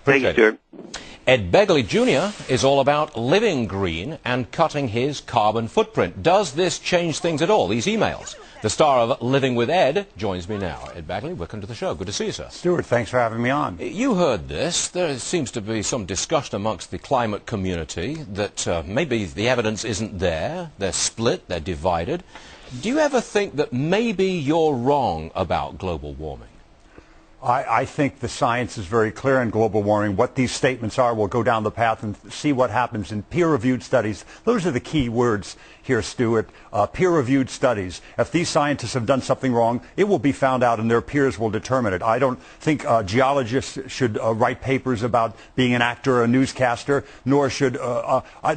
Appreciate Thank you, it. sir. Ed Bekgley Jr. is all about living green and cutting his carbon footprint. Does this change things at all, these emails? The star of Living with Ed joins me now. Ed Bekgley, welcome to the show. Good to see you, sir. Stuart, thanks for having me on. You heard this. There seems to be some discussion amongst the climate community that maybe the evidence isn't there. They're split, they're divided. Do you ever think that maybe you're wrong about global warming? I think the science is very clear on global warming. What these statements are, we'll go down the path and see what happens in peer-reviewed studies. Those are the key words here, Stuart. Peer-reviewed studies. If these scientists have done something wrong, it will be found out and their peers will determine it. I don't think geologists should write papers about being an actor or a newscaster, nor should...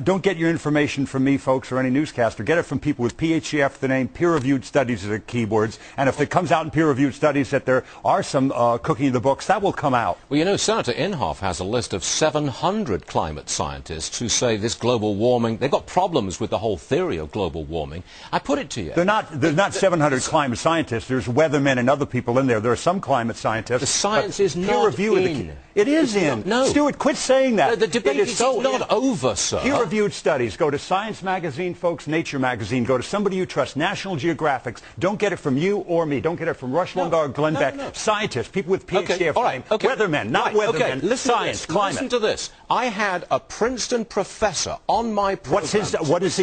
don't get your information from me, folks, or any newscaster. Get it from people with PhD after the name. Peer-reviewed studies are the keywords. And if it comes out in peer-reviewed studies that there are some cooking in the books, that will come out. Well, you know, Senator Inhofe has a list of 700 climate scientists who say this global warming, they've got problems with the whole theory of global warming. I put it to you. There's not 700 climate scientists. There's weathermen and other people in there. There are some climate scientists. The science is not in. It is in. No. Stuart, quit saying that. The debate is not over, sir. Peer-reviewed studies. Go to Science Magazine, folks, Nature Magazine. Go to somebody you trust, National Geographic. Don't get it from you or me. Don't get it from Rush Limbaugh or Glenn Beck. No. Scientists, people with PhD after name. Okay. Weathermen, not weathermen. Science, climate. Listen to this. I had a Princeton professor on my program. What does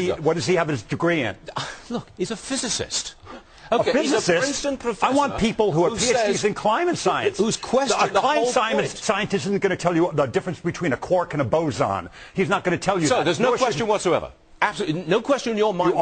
he have his degree in? Look, he's a physicist. Okay, he's a Princeton professor. I want people who are PhDs in climate science. Who's questioned the whole point. Scientist isn't going to tell you the difference between a quark and a boson. He's not going to tell you that. So there's no question whatsoever. Absolutely, no question in your mind.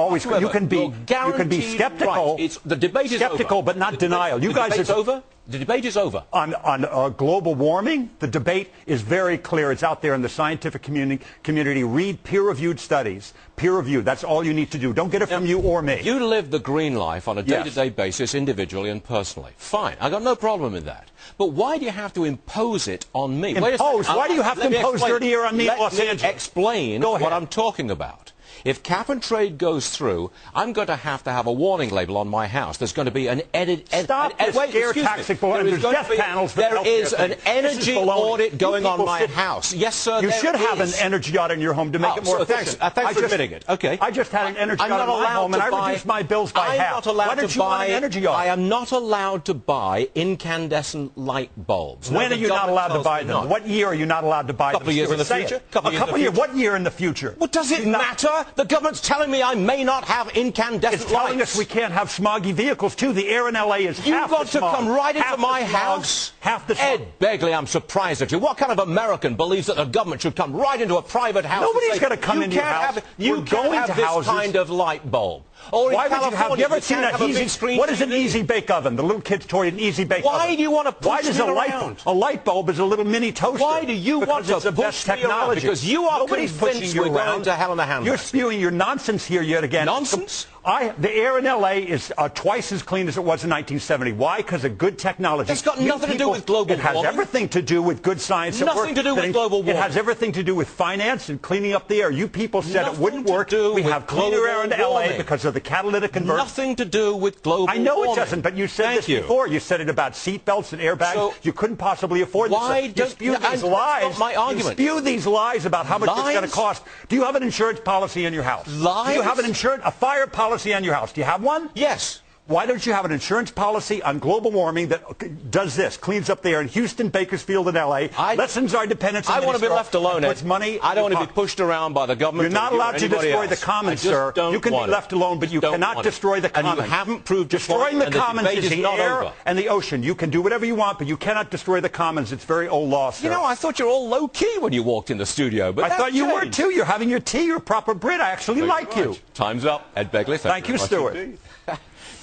You can be skeptical. Right. The debate is skeptical, but not denial. You guys are over. The debate is over. On global warming, the debate is very clear. It's out there in the scientific community. Read peer-reviewed studies. Peer-reviewed. That's all you need to do. Don't get it from you or me. You live the green life on a day-to-day basis, individually and personally. Fine. I've got no problem with that. But why do you have to impose it on me? Impose? Why do you have to impose dirty air on me in Los Angeles? Let me explain what I'm talking about. If cap and trade goes through, I'm going to have a warning label on my house. There's going to be an Stop the scare tactic. There is an energy audit going on my house. Yes, sir, you should have an energy audit in your home to make it more efficient. Thanks for admitting it. Okay. I just had an energy audit in my home, and I reduced my bills by half. Why don't you want an energy audit? I am not allowed to buy incandescent light bulbs. When are you not allowed to buy them? What year are you not allowed to buy them? A couple of years in the future. What year in the future? What does it matter? The government's telling me I may not have incandescent lights. It's telling us we can't have smoggy vehicles, too. The air in L.A. is half the smog. You've got to come right into my house? Half the smog. Ed Bekgley, I'm surprised at you. What kind of American believes that the government should come right into a private house? Nobody's going to come into your house. You can't have this kind of light bulb. Or why would you have? You ever seen that easy? What is an easy bake oven? The little kids' toy, an easy bake oven. Why do you want to push me around? A light bulb is a little mini toaster. Why do you want to push me around? Because you are convinced we're going to hell in a handbasket. You're spewing your nonsense here yet again. Nonsense? The air in L.A. is twice as clean as it was in 1970. Why? Because of good technology. It's got nothing to do with global warming. It has everything to do with good science. Nothing to do with global warming. It has everything to do with finance and cleaning up the air. You people said it wouldn't work. We have cleaner air in L.A. because of the catalytic converter. Nothing to do with global warming. I know it doesn't, but you said this before. You said it about seatbelts and airbags. So you couldn't possibly afford this. Why you spew these lies? That's not my argument. You spew these lies about how much it's going to cost. Do you have an insurance policy in your house? Lies? Do you have a fire policy on your house? Do you have one? Yes. Why don't you have an insurance policy on global warming that does this, cleans up the air in Houston, Bakersfield, and L.A., lessens our dependence on I want to be left alone, Ed. I don't want to be pushed around by the government. You're not allowed to destroy the commons, sir. You can be left alone, but you cannot destroy the commons. And you haven't proved destroying the commons is the air and the ocean. You can do whatever you want, but you cannot destroy the commons. It's very old law, sir. You know, I thought you were all low-key when you walked in the studio, but I thought you were, too. You're having your tea, your proper Brit. I actually like you. Time's up. Ed Bekgley, thank you, Stuart.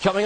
Coming up.